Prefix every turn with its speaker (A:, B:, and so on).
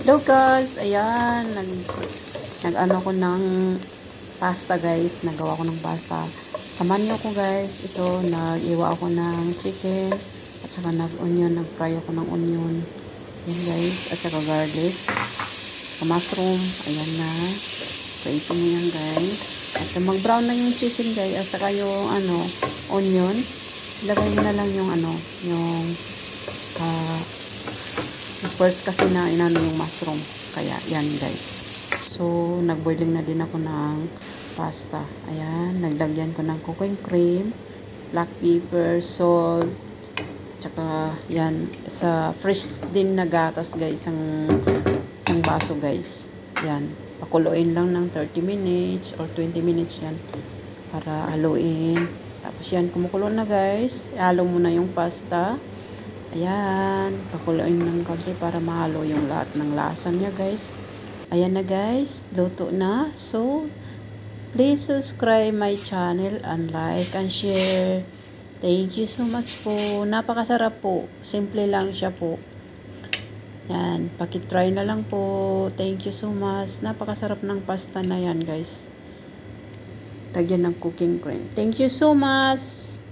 A: Hello guys, ayan, nag-ano ko ng pasta guys, nagawa ko ng pasta. Samahan niyo ko guys, ito, nag-iwa ako ng chicken, at saka nag-onion, nag-fry ako ng onion. Ayan guys, at saka garlic, saka mushroom, ayan na. So, ito mo yan guys. At mag-brown na yung chicken guys, at saka yung onion, ilagay mo na lang yung first kasi na inano yung mushroom. Kaya, yan guys. So, nagboiling na din ako ng pasta. Ayan, naglagyan ko ng cooking cream, black pepper, salt, tsaka, yan, sa fresh din na gatas guys, isang baso guys. Yan, pakuluin lang ng 30 minutes or 20 minutes yan para haluin. Tapos yan, kumukulo na guys. Ihalo mo na yung pasta. Ayan, pakuluin ng konti para mahalo yung lahat ng lasa niya guys. Ayan na guys, luto na. So, please subscribe my channel and like and share. Thank you so much po. Napakasarap po. Simple lang siya po. Yan, pakitry na lang po. Thank you so much. Napakasarap ng pasta na yan guys. Lagyan ng cooking cream. Thank you so much.